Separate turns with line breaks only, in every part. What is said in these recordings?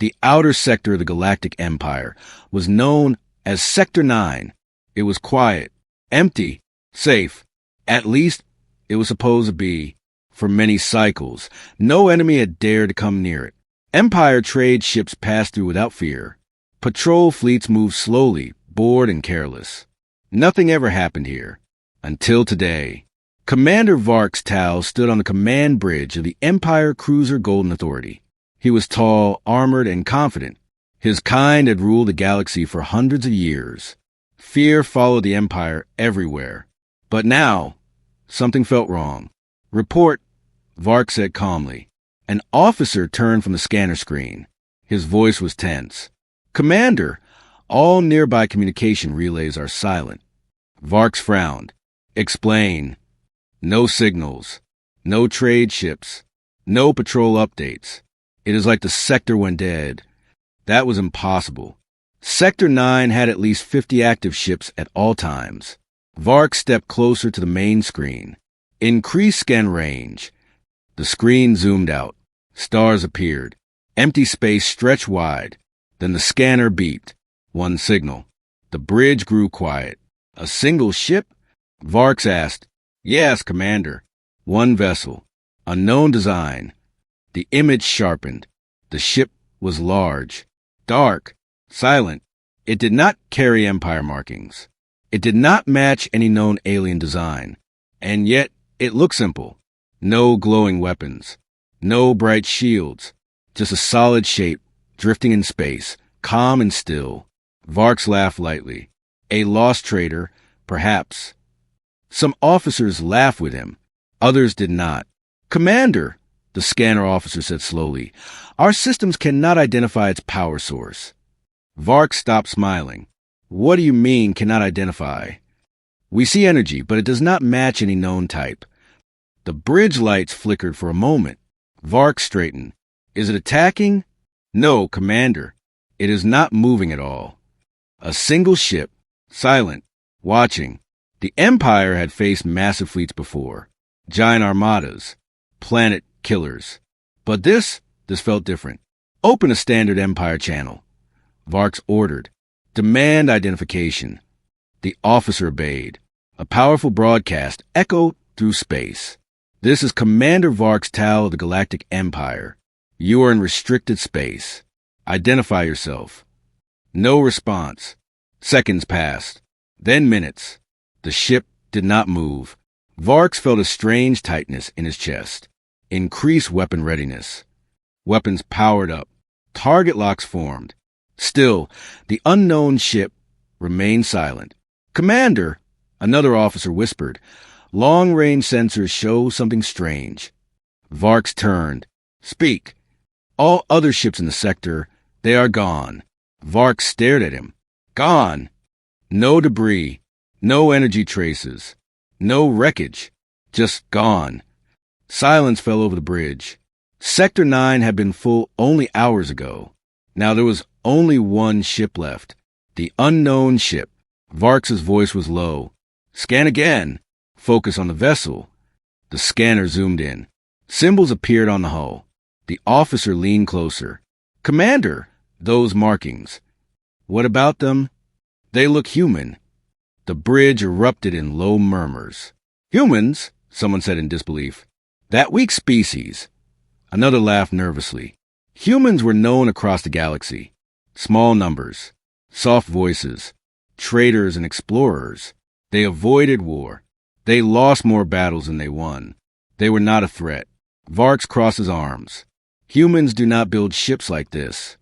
The outer sector of the Galactic Empire was known as Sector 9. It was quiet, empty, safe. At least it was supposed to be. For many cycles, no enemy had dared to come near it. Empire trade ships passed through without fear. Patrol fleets moved slowly, bored and careless. Nothing ever happened here. Until today. Commander Varks Tau stood on the command bridge of the Empire Cruiser Golden Authority. He was tall, armored, and confident. His kind had ruled the galaxy for hundreds of years. Fear followed the Empire everywhere. But now, something felt wrong. Report, Varks said calmly. An officer turned from the scanner screen. His voice was tense. Commander, all nearby communication relays are silent. Varks frowned. Explain. No signals. No trade ships. No patrol updates. It is like the sector went dead. That was impossible. Sector 9 had at least 50 active ships at all times. Varks stepped closer to the main screen. Increase scan range. The screen zoomed out. Stars appeared. Empty space stretched wide. Then the scanner beeped. One signal. The bridge grew quiet. A single ship? Varks asked. Yes, Commander. One vessel. Unknown design. The image sharpened. The ship was large, dark, silent. It did not carry Empire markings. It did not match any known alien design. And yet, it looked simple. No glowing weapons. No bright shields. Just a solid shape, drifting in space, calm and still. Varks laughed lightly. A lost trader, perhaps. Some officers laughed with him. Others did not. Commander, the scanner officer said slowly, our systems cannot identify its power source. Varks stopped smiling. What do you mean, cannot identify? We see energy, but it does not match any known type. The bridge lights flickered for a moment. Varks straightened. Is it attacking? No, Commander. It is not moving at all. A single ship, silent, watching. The Empire had faced massive fleets before. Giant armadas. Planet killers. But this felt different. Open a standard Empire channel. Varks ordered. Demand identification. The officer obeyed. A powerful broadcast echoed through space. This is Commander Varks Tau of the Galactic Empire. You are in restricted space. Identify yourself. No response. Seconds passed. Then minutes. The ship did not move. Varks felt a strange tightness in his chest. Increased weapon readiness. Weapons powered up. Target locks formed. Still, the unknown ship remained silent. Commander, another officer whispered. Long-range sensors show something strange. Varks turned. Speak. All other ships in the sector, they are gone. Varks stared at him. Gone. No debris. No energy traces. No wreckage. Just gone. Silence fell over the bridge. Sector 9 had been full only hours ago. Now there was only one ship left. The unknown ship. Varks's voice was low. Scan again. Focus on the vessel. The scanner zoomed in. Symbols appeared on the hull. The officer leaned closer. Commander, those markings. What about them? They look human. The bridge erupted in low murmurs. Humans? Someone said in disbelief. That weak species. Another laughed nervously. Humans were known across the galaxy. Small numbers. Soft voices. Traders and explorers. They avoided war. They lost more battles than they won. They were not a threat. Varks crossed his arms. Humans do not build ships like this.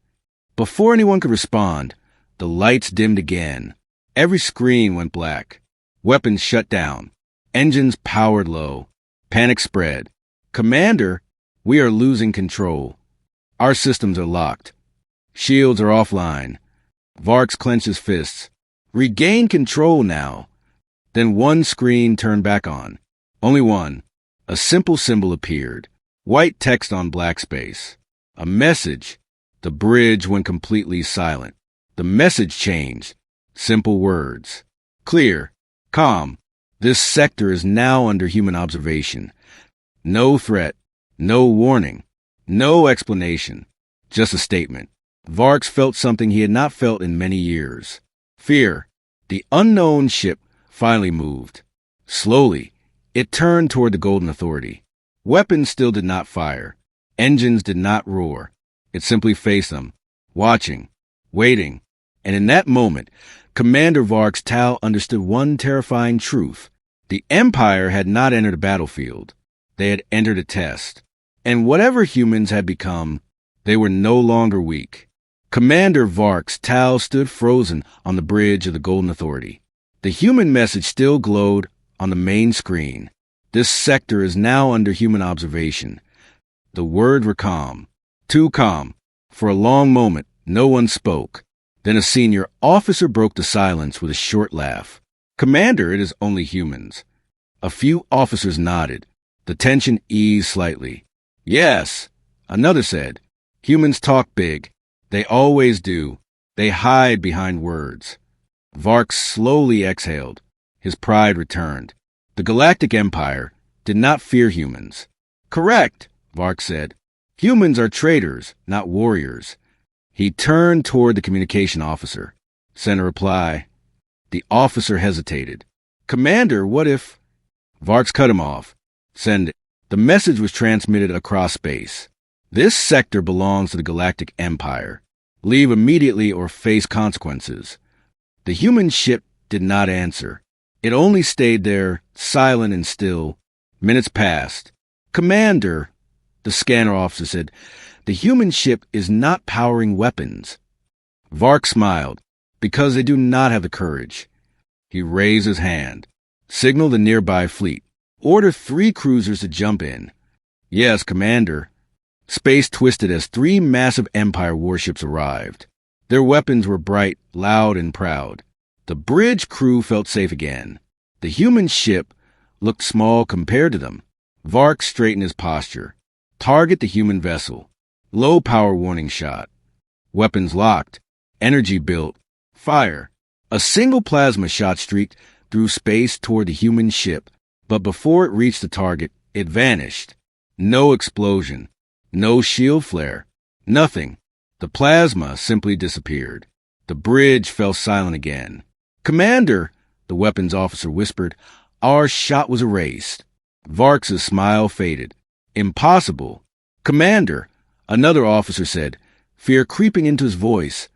Before anyone could respond, the lights dimmed again. Every screen went black. Weapons shut down. Engines powered low. Panic spread. Commander, we are losing control. Our systems are locked. Shields are offline. Varks clenched his fists. Regain control now. Then one screen turned back on. Only one. A simple symbol appeared. White text on black space. A message. The bridge went completely silent. The message changed. Simple words. Clear. Calm. This sector is now under human observation. No threat. No warning. No explanation. Just a statement. Varks felt something he had not felt in many years. Fear. The unknown ship finally moved. Slowly, it turned toward the Golden Authority. Weapons still did not fire. Engines did not roar. It simply faced them, watching, waiting. And in that moment, Commander Varks Tal understood one terrifying truth. The Empire had not entered a battlefield. They had entered a test. And whatever humans had become, they were no longer weak. Commander Varks Tal stood frozen on the bridge of the Golden Authority. The human message still glowed on the main screen. This sector is now under human observation. The words were calm. Too calm. For a long moment, no one spoke. Then a senior officer broke the silence with a short laugh. Commander, it is only humans. A few officers nodded. The tension eased slightly. Yes, another said. Humans talk big. They always do. They hide behind words. Varks slowly exhaled. His pride returned. The Galactic Empire did not fear humans. Correct, Varks said. Humans are traitors, not warriors. He turned toward the communication officer. Sent a reply. The officer hesitated. Commander, what if... Varks cut him off. Send it. The message was transmitted across space. This sector belongs to the Galactic Empire. Leave immediately or face consequences. The human ship did not answer. It only stayed there, silent and still. Minutes passed. Commander, the scanner officer said, the human ship is not powering weapons. Vark smiled, because they do not have the courage. He raised his hand, signaled the nearby fleet, ordered 3 cruisers to jump in. Yes, Commander. Space twisted as 3 massive Empire warships arrived. Their weapons were bright, loud, and proud. The bridge crew felt safe again. The human ship looked small compared to them. Vark straightened his posture. Target the human vessel. Low power warning shot. Weapons locked. Energy built. Fire. A single plasma shot streaked through space toward the human ship, but before it reached the target, it vanished. No explosion. No shield flare. Nothing. The plasma simply disappeared. The bridge fell silent again. Commander, the weapons officer whispered, our shot was erased. Varks' smile faded. Impossible. Commander, another officer said, fear creeping into his voice.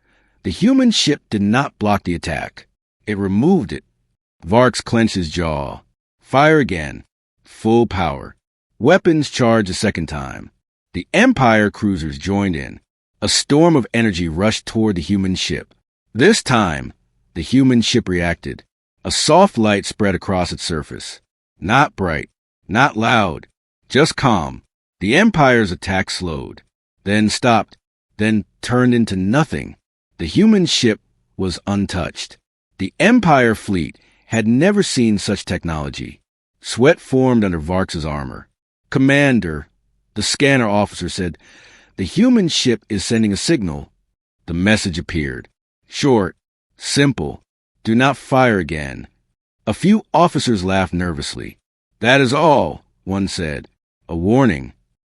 The human ship did not block the attack. It removed it. Varks clenched his jaw. Fire again. Full power. Weapons charged a second time. The Empire cruisers joined in. A storm of energy rushed toward the human ship. This time, the human ship reacted. A soft light spread across its surface. Not bright, not loud, just calm. The Empire's attack slowed, then stopped, then turned into nothing. The human ship was untouched. The Empire fleet had never seen such technology. Sweat formed under Varks' armor. Commander, the scanner officer said, the human ship is sending a signal. The message appeared. Short, simple. Do not fire again. A few officers laughed nervously. That is all, one said. A warning.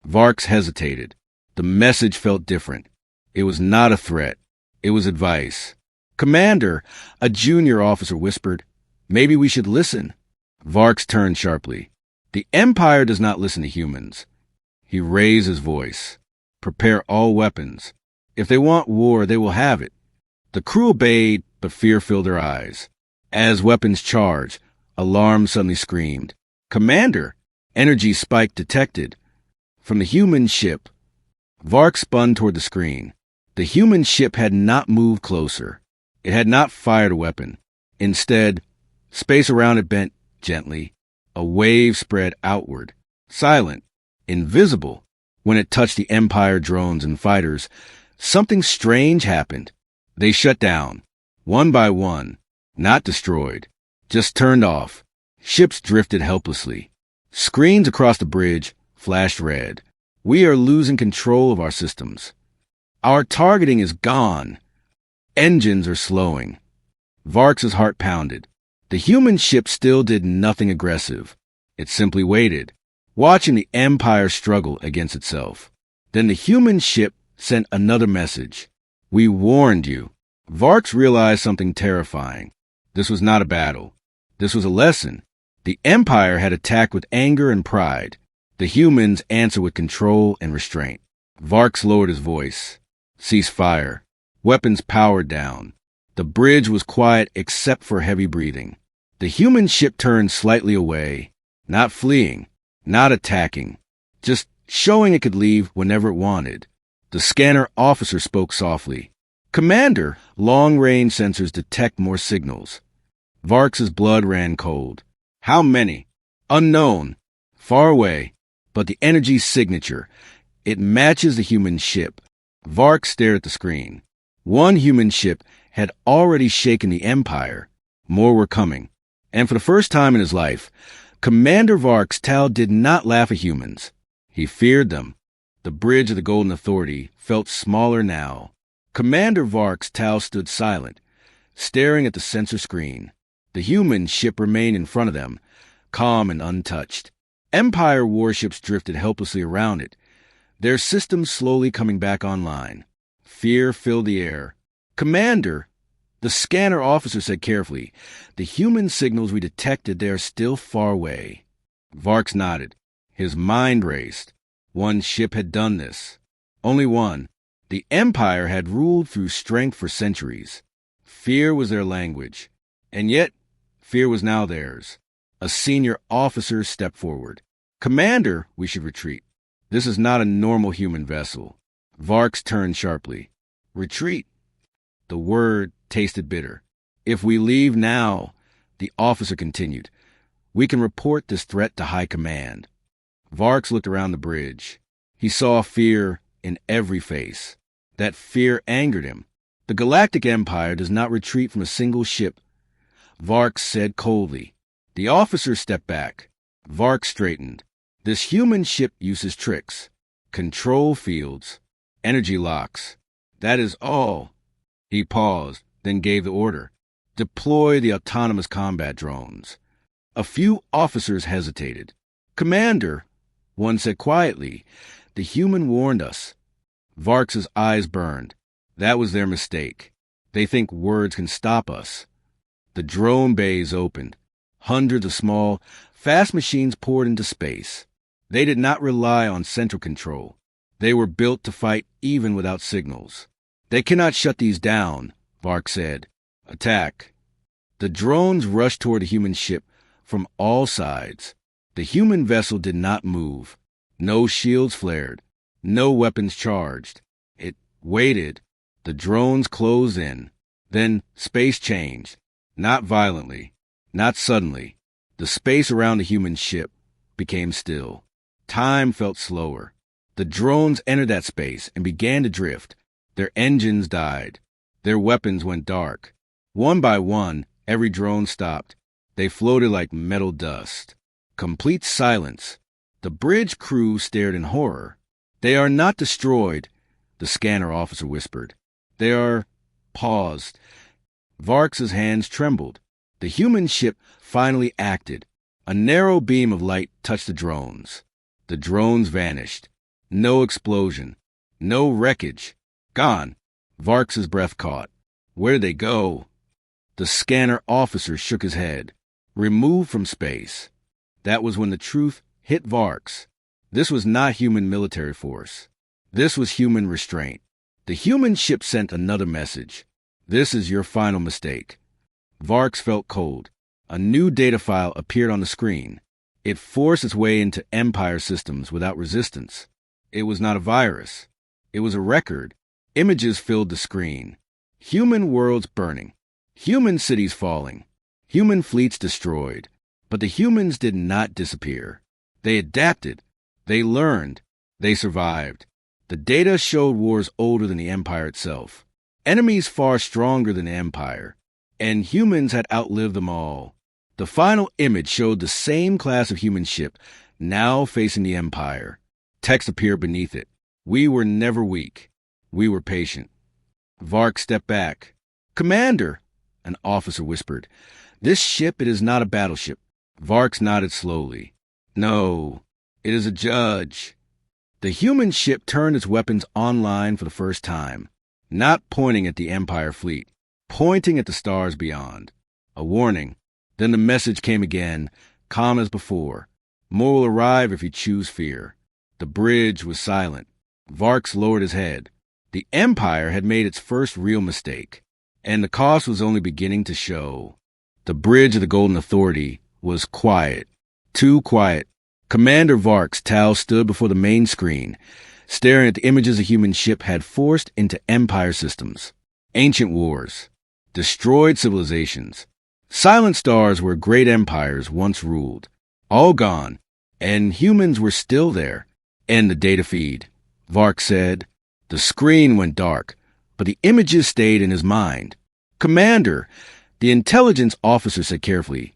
Varks hesitated. The message felt different. It was not a threat. It was advice. Commander, a junior officer whispered, maybe we should listen. Varks turned sharply. The Empire does not listen to humans. He raised his voice. Prepare all weapons. If they want war, they will have it. The crew obeyed, but fear filled their eyes. As weapons charged, alarm suddenly screamed. Commander! Energy spike detected. From the human ship. Vark spun toward the screen. The human ship had not moved closer. It had not fired a weapon. Instead, space around it bent gently. A wave spread outward. Silent. Invisible. When it touched the Empire drones and fighters, something strange happened. They shut down. One by one. Not destroyed. Just turned off. Ships drifted helplessly. Screens across the bridge flashed red. We are losing control of our systems. Our targeting is gone. Engines are slowing. Varks' heart pounded. The human ship still did nothing aggressive. It simply waited, watching the Empire struggle against itself. Then the human ship sent another message. We warned you. Varks realized something terrifying. This was not a battle. This was a lesson. The Empire had attacked with anger and pride. The humans answered with control and restraint. Varks lowered his voice. Cease fire. Weapons powered down. The bridge was quiet except for heavy breathing. The human ship turned slightly away, not fleeing, not attacking, just showing it could leave whenever it wanted. The scanner officer spoke softly. Commander, long-range sensors detect more signals. Varks's blood ran cold. How many? Unknown. Far away. But the energy signature. It matches the human ship. Varks stared at the screen. One human ship had already shaken the Empire. More were coming. And for the first time in his life, Commander Varks Tal did not laugh at humans. He feared them. The bridge of the Golden Authority felt smaller now. Commander Varks Tal stood silent, staring at the sensor screen. The human ship remained in front of them, calm and untouched. Empire warships drifted helplessly around it, their systems slowly coming back online. Fear filled the air. Commander, the scanner officer said carefully, the human signals we detected, they are still far away. Varks nodded. His mind raced. One ship had done this. Only one. The Empire had ruled through strength for centuries. Fear was their language. And yet, fear was now theirs. A senior officer stepped forward. Commander, we should retreat. This is not a normal human vessel. Varks turned sharply. Retreat. The word tasted bitter. If we leave now, the officer continued, we can report this threat to high command. Varks looked around the bridge. He saw fear in every face. That fear angered him. The Galactic Empire does not retreat from a single ship. Varks said coldly. The officer stepped back. Varks straightened. This human ship uses tricks, control fields, energy locks. That is all. He paused, then gave the order. Deploy the autonomous combat drones. A few officers hesitated. Commander, one said quietly, the human warned us. Varks's eyes burned. That was their mistake. They think words can stop us. The drone bays opened. Hundreds of small, fast machines poured into space. They did not rely on central control. They were built to fight even without signals. They cannot shut these down, Varks said. Attack. The drones rushed toward the human ship from all sides. The human vessel did not move. No shields flared. No weapons charged. It waited. The drones closed in. Then space changed. Not violently. Not suddenly. The space around the human ship became still. Time felt slower. The drones entered that space and began to drift. Their engines died. Their weapons went dark. One by one, every drone stopped. They floated like metal dust. Complete silence. The bridge crew stared in horror. They are not destroyed, the scanner officer whispered. They are paused. Varks's hands trembled. The human ship finally acted. A narrow beam of light touched the drones. The drones vanished. No explosion. No wreckage. Gone. Varks's breath caught. Where did they go? The scanner officer shook his head. Removed from space. That was when the truth hit Varks. This was not human military force. This was human restraint. The human ship sent another message. This is your final mistake. Varks felt cold. A new data file appeared on the screen. It forced its way into Empire systems without resistance. It was not a virus. It was a record. Images filled the screen. Human worlds burning. Human cities falling. Human fleets destroyed. But the humans did not disappear. They adapted. They learned. They survived. The data showed wars older than the Empire itself. Enemies far stronger than the Empire. And humans had outlived them all. The final image showed the same class of human ship, now facing the Empire. Text appeared beneath it. We were never weak. We were patient. Varks stepped back. Commander, an officer whispered. This ship, it is not a battleship. Varks nodded slowly. No, it is a judge. The human ship turned its weapons online for the first time. not pointing at the Empire fleet, pointing at the stars beyond. A warning. Then the message came again, calm as before. More will arrive if you choose fear. The bridge was silent. Varks lowered his head. The Empire had made its first real mistake, and the cost was only beginning to show. The bridge of the Golden Authority was quiet. Too quiet. Commander Varks Tal stood before the main screen, staring at the images a human ship had forced into Empire systems. Ancient wars. Destroyed civilizations. Silent stars where great empires once ruled. All gone, and humans were still there. End the data feed, Varks said. The screen went dark, but the images stayed in his mind. Commander, the intelligence officer said carefully,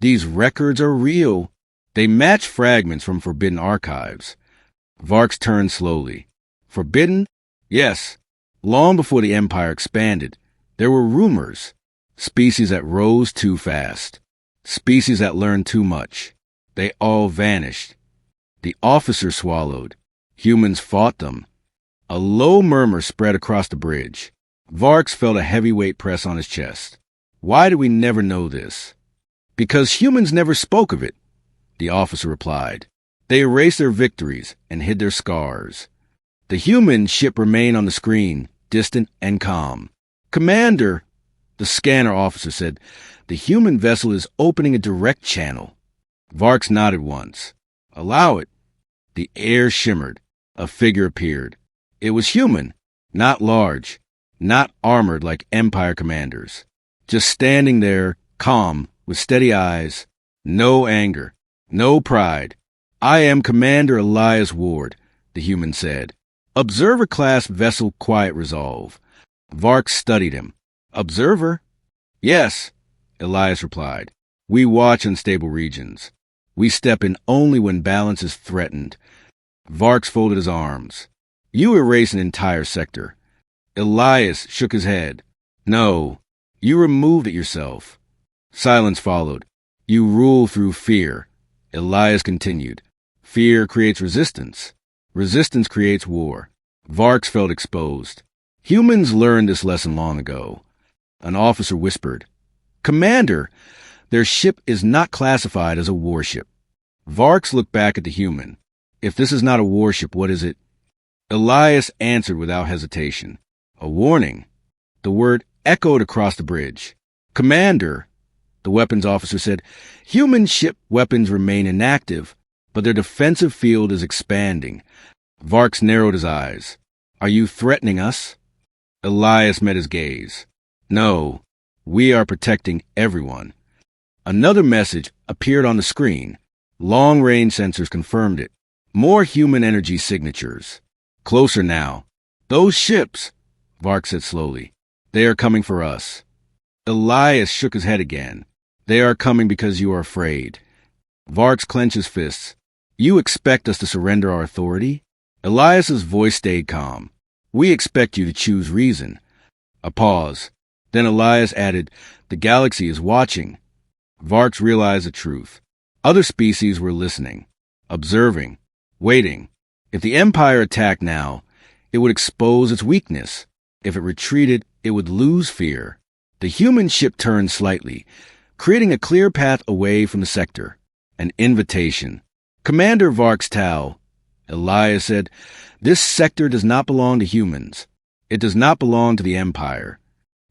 these records are real. They match fragments from forbidden archives. Varks turned slowly. Forbidden? Yes. Long before the Empire expanded, there were rumors. Species that rose too fast. Species that learned too much. They all vanished. The officer swallowed. Humans fought them. A low murmur spread across the bridge. Varks felt a heavy weight press on his chest. Why did we never know this? Because humans never spoke of it, the officer replied. They erased their victories and hid their scars. The human ship remained on the screen, distant and calm. Commander, the scanner officer said, the human vessel is opening a direct channel. Varks nodded once. Allow it. The air shimmered. A figure appeared. It was human, not large, not armored like Empire commanders. Just standing there, calm, with steady eyes, no anger, no pride. I am Commander Elias Ward, the human said. Observer-class vessel quiet resolve. Varks studied him. Observer? Yes, Elias replied. We watch unstable regions. We step in only when balance is threatened. Varks folded his arms. You erase an entire sector. Elias shook his head. No, you removed it yourself. Silence followed. You rule through fear. Elias continued. Fear creates resistance. Resistance creates war. Varks felt exposed. Humans learned this lesson long ago. An officer whispered, Commander, their ship is not classified as a warship. Varks looked back at the human. If this is not a warship, what is it? Elias answered without hesitation. A warning. The word echoed across the bridge. Commander, the weapons officer said, human ship weapons remain inactive, but their defensive field is expanding. Varks narrowed his eyes. Are you threatening us? Elias met his gaze. No, we are protecting everyone. Another message appeared on the screen. Long-range sensors confirmed it. More human energy signatures. Closer now. Those ships, Varks said slowly. They are coming for us. Elias shook his head again. They are coming because you are afraid. Varks clenched his fists. You expect us to surrender our authority? Elias's voice stayed calm. We expect you to choose reason. A pause. Then Elias added, the galaxy is watching. Varks realized the truth. Other species were listening, observing, waiting. If the Empire attacked now, it would expose its weakness. If it retreated, it would lose fear. The human ship turned slightly, creating a clear path away from the sector. An invitation. Commander Varks Tal, Elias said, this sector does not belong to humans. It does not belong to the Empire.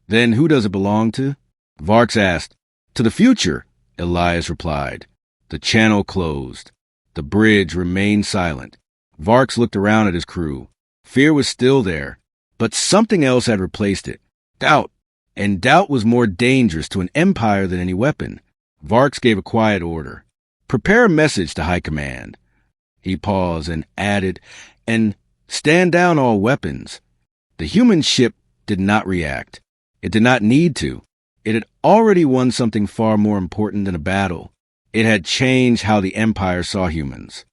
Then who does it belong to? Varks asked. To the future, Elias replied. The channel closed. The bridge remained silent. Varks looked around at his crew. Fear was still there, but something else had replaced it. Doubt. And doubt was more dangerous to an empire than any weapon. Varks gave a quiet order. Prepare a message to High Command. He paused and added, and stand down all weapons. The human ship did not react. It did not need to. It had already won something far more important than a battle. It had changed how the Empire saw humans.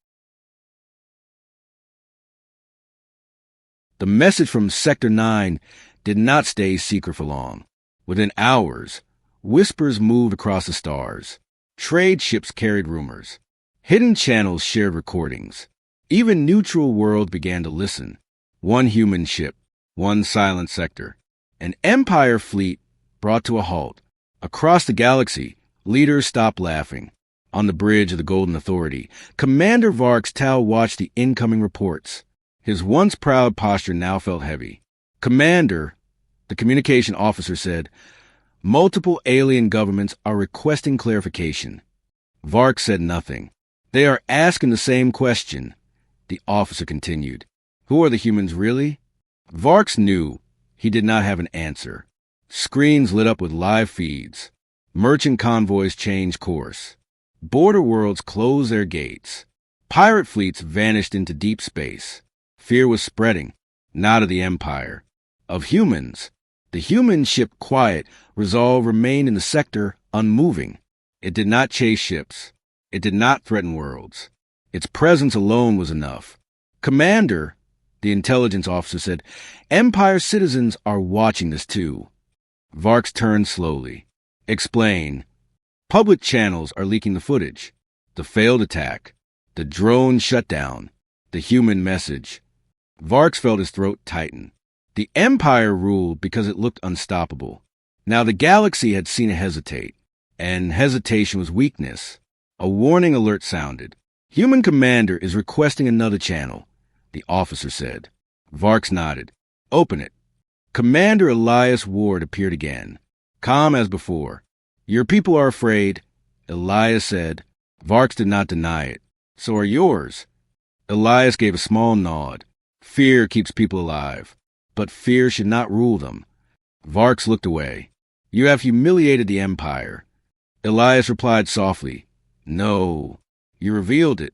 The message from Sector 9 did not stay secret for long. Within hours, whispers moved across the stars. Trade ships carried rumors. Hidden channels shared recordings. Even neutral worlds began to listen. One human ship, One silent sector. An Empire fleet brought to a halt. Across the galaxy, leaders stopped laughing. On the bridge of the Golden Authority, Commander Varks Tau watched the incoming reports. His once proud posture now felt heavy. Commander, the communication officer said, multiple alien governments are requesting clarification. Varks said nothing. They are asking the same question. The officer continued. Who are the humans really? Varks knew he did not have an answer. Screens lit up with live feeds. Merchant convoys changed course. Border worlds closed their gates. Pirate fleets vanished into deep space. Fear was spreading, not of the Empire, of humans. The human ship Quiet Resolve remained in the sector unmoving. It did not chase ships. It did not threaten worlds. Its presence alone was enough. Commander, the intelligence officer said, Empire citizens are watching this too. Varks turned slowly. Explain. Public channels are leaking the footage. The failed attack. The drone shutdown. The human message. Varks felt his throat tighten. The Empire ruled because it looked unstoppable. Now the galaxy had seen it hesitate. And hesitation was weakness. A warning alert sounded. Human Commander is requesting another channel, the officer said. Varks nodded. Open it. Commander Elias Ward appeared again, calm as before. Your people are afraid, Elias said. Varks did not deny it. So are yours. Elias gave a small nod. Fear keeps people alive, but fear should not rule them. Varks looked away. You have humiliated the Empire. Elias replied softly. No, you revealed it.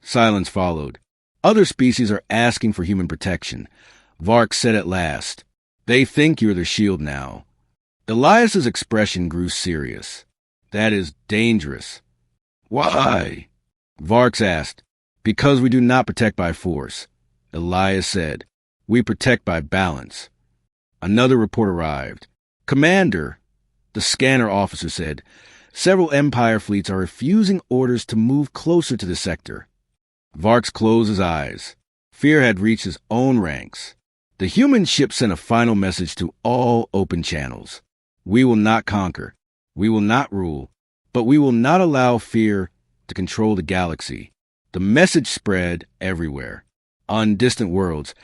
Silence followed. Other species are asking for human protection. Varks said at last. They think you're their shield now. Elias's expression grew serious. That is dangerous. Why? Varks asked. Because we do not protect by force. Elias said. We protect by balance. Another report arrived. Commander, the scanner officer said, several Empire fleets are refusing orders to move closer to the sector. Varks closed his eyes. Fear had reached his own ranks. The human ship sent a final message to all open channels. We will not conquer. We will not rule. But we will not allow fear to control the galaxy. The message spread everywhere. On distant worlds,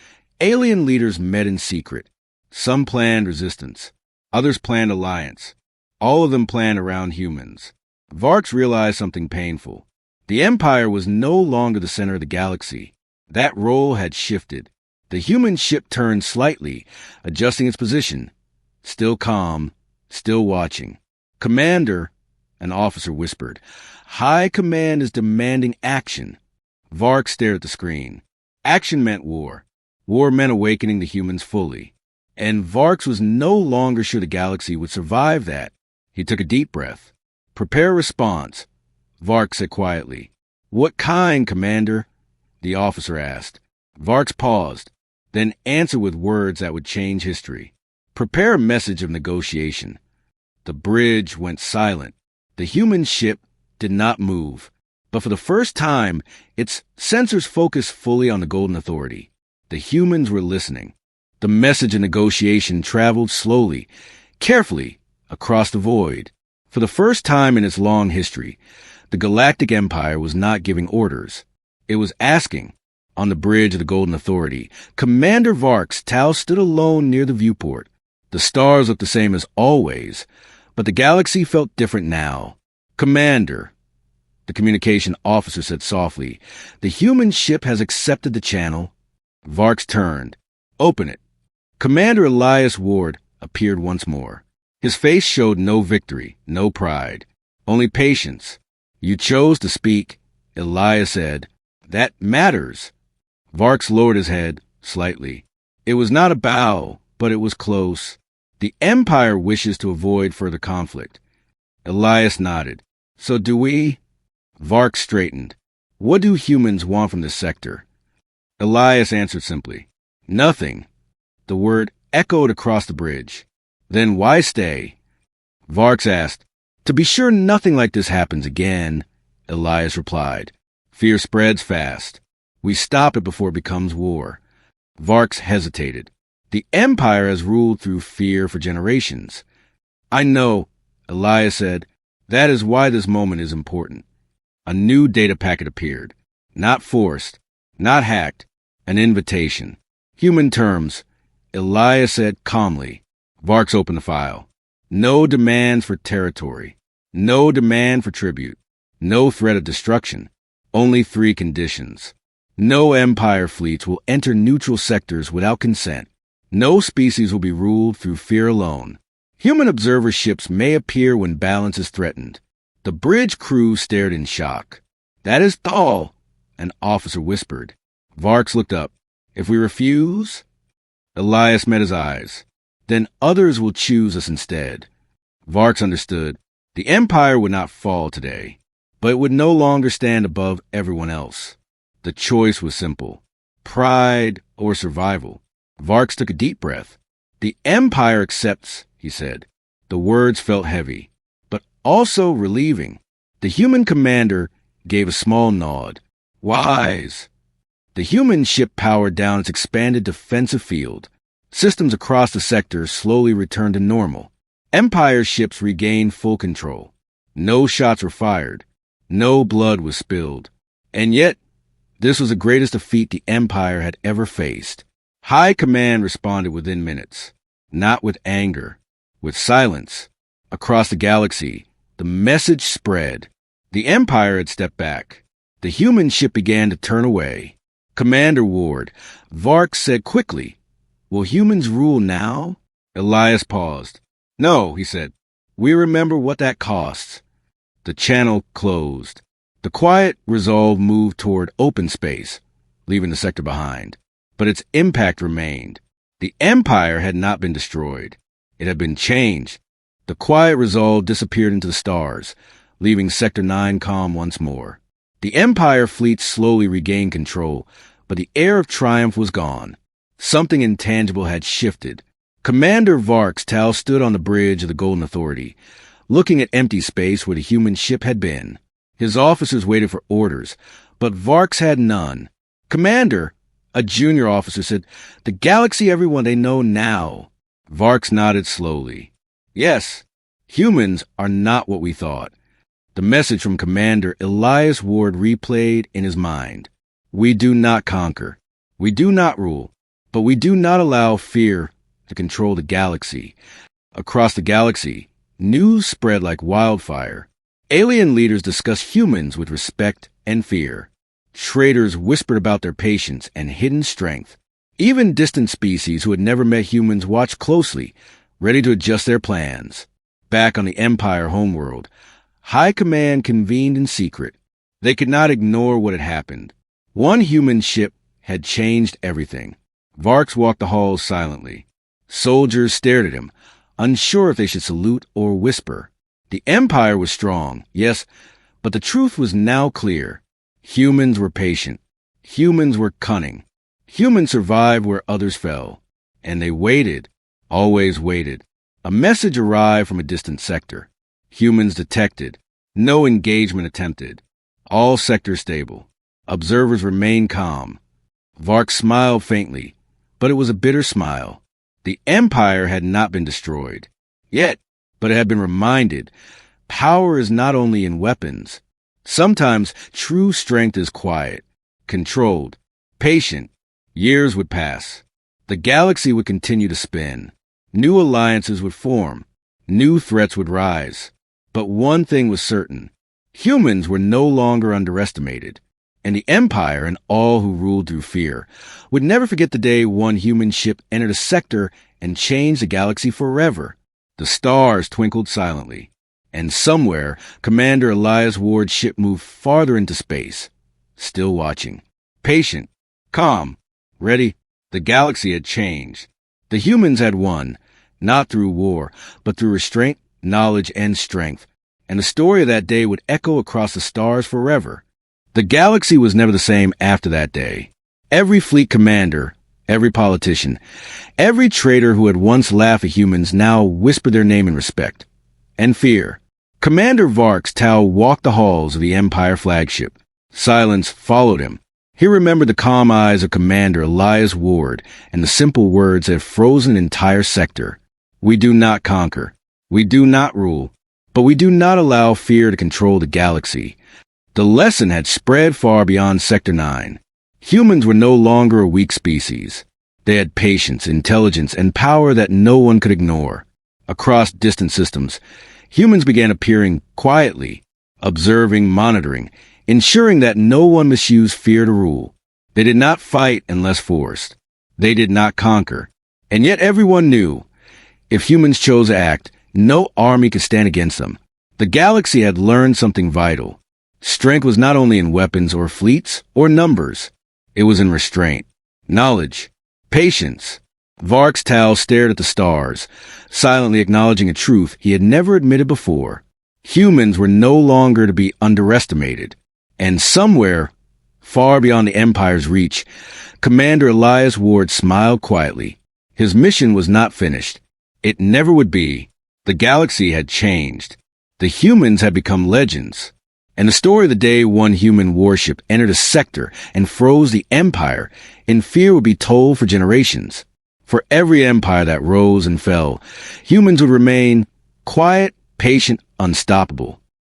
alien leaders met in secret. Some planned resistance. Others planned alliance. All of them planned around humans. Varks realized something painful. The Empire was no longer the center of the galaxy. That role had shifted. The human ship turned slightly, adjusting its position. Still calm, still watching. Commander, an officer whispered. High Command is demanding action. Varks stared at the screen. Action meant war. War meant awakening the humans fully. And Varks was no longer sure the galaxy would survive that. He took a deep breath. Prepare a response, Varks said quietly. What kind, Commander? The officer asked. Varks paused, then answered with words that would change history. Prepare a message of negotiation. The bridge went silent. The human ship did not move. But for the first time, its sensors focused fully on the Golden Authority. The humans were listening. The message of negotiation traveled slowly, carefully, across the void. For the first time in its long history, the Galactic Empire was not giving orders. It was asking. On the bridge of the Golden Authority, Commander Varks Tau stood alone near the viewport. The stars looked the same as always, but the galaxy felt different now. Commander, the communication officer said softly, the human ship has accepted the channel. Varks turned. Open it. Commander Elias Ward appeared once more. His face showed no victory, no pride, only patience. You chose to speak, Elias said. That matters. Varks lowered his head slightly. It was not a bow, but it was close. The Empire wishes to avoid further conflict. Elias nodded. So do we? Varks straightened. What do humans want from this sector? Elias answered simply. Nothing. The word echoed across the bridge. Then why stay? Varks asked. To be sure nothing like this happens again, Elias replied. Fear spreads fast. We stop it before it becomes war. Varks hesitated. The Empire has ruled through fear for generations. I know, Elias said. That is why this moment is important. A new data packet appeared. Not forced, not hacked, an invitation. Human terms, Elias said calmly. Varks opened the file. No demand for territory. No demand for tribute. No threat of destruction. Only 3 conditions. No Empire fleets will enter neutral sectors without consent. No species will be ruled through fear alone. Human observer ships may appear when balance is threatened. The bridge crew stared in shock. That is all, an officer whispered. Varks looked up. If we refuse? Elias met his eyes. Then others will choose us instead. Varks understood. The Empire would not fall today, but it would no longer stand above everyone else. The choice was simple. Pride or survival. Varks took a deep breath. The Empire accepts, he said. The words felt heavy, but also relieving. The human commander gave a small nod. Wise. The human ship powered down its expanded defensive field. Systems across the sector slowly returned to normal. Empire ships regained full control. No shots were fired. No blood was spilled. And yet, this was the greatest defeat the Empire had ever faced. High Command responded within minutes. Not with anger, with silence. Across the galaxy, the message spread. The Empire had stepped back. The human ship began to turn away. Commander Ward, Varks said quickly, "Will humans rule now?" Elias paused. "No," he said. "We remember what that costs." The channel closed. The quiet resolve moved toward open space, leaving the sector behind. But its impact remained. The Empire had not been destroyed. It had been changed. The quiet resolve disappeared into the stars, leaving Sector 9 calm once more. The Empire fleet slowly regained control, but the air of triumph was gone. Something intangible had shifted. Commander Varks Tal stood on the bridge of the Golden Authority, looking at empty space where the human ship had been. His officers waited for orders, but Varks had none. "Commander," a junior officer said, "the galaxy everyone they know now." Varks nodded slowly. "Yes, humans are not what we thought." The message from Commander Elias Ward replayed in his mind. "We do not conquer. We do not rule. But we do not allow fear to control the galaxy." Across the galaxy, news spread like wildfire. Alien leaders discussed humans with respect and fear. Traitors whispered about their patience and hidden strength. Even distant species who had never met humans watched closely, ready to adjust their plans. Back on the Empire homeworld, High Command convened in secret. They could not ignore what had happened. One human ship had changed everything. Varks walked the halls silently. Soldiers stared at him, unsure if they should salute or whisper. The Empire was strong, yes, but the truth was now clear. Humans were patient. Humans were cunning. Humans survived where others fell. And they waited, always waited. A message arrived from a distant sector. Humans detected. No engagement attempted. All sectors stable. Observers remained calm. Varks smiled faintly, but it was a bitter smile. The Empire had not been destroyed. Yet, but it had been reminded, power is not only in weapons. Sometimes true strength is quiet, controlled, patient. Years would pass. The galaxy would continue to spin. New alliances would form. New threats would rise. But one thing was certain. Humans were no longer underestimated. And the Empire and all who ruled through fear would never forget the day one human ship entered a sector and changed the galaxy forever. The stars twinkled silently. And somewhere, Commander Elias Ward's ship moved farther into space. Still watching. Patient. Calm. Ready. The galaxy had changed. The humans had won, not through war, but through restraint, knowledge, and strength. And the story of that day would echo across the stars forever. The galaxy was never the same after that day. Every fleet commander, every politician, every traitor who had once laughed at humans now whispered their name in respect and fear. Commander Varks Tal walked the halls of the Empire flagship. Silence followed him. He remembered the calm eyes of Commander Elias Ward and the simple words that had frozen an entire sector. We do not conquer. We do not rule. But we do not allow fear to control the galaxy. The lesson had spread far beyond Sector 9. Humans were no longer a weak species. They had patience, intelligence, and power that no one could ignore. Across distant systems, humans began appearing quietly, observing, monitoring, ensuring that no one misused fear to rule. They did not fight unless forced. They did not conquer. And yet everyone knew, if humans chose to act, no army could stand against them. The galaxy had learned something vital. Strength was not only in weapons or fleets or numbers. It was in restraint, knowledge, patience. Vark's Tal stared at the stars, silently acknowledging a truth he had never admitted before. Humans were no longer to be underestimated. And somewhere, far beyond the Empire's reach, Commander Elias Ward smiled quietly. His mission was not finished. It never would be. The galaxy had changed. The humans had become legends. And the story of the day one human warship entered a sector and froze the Empire in fear would be told for generations. For every empire that rose and fell, humans would remain quiet, patient, unstoppable.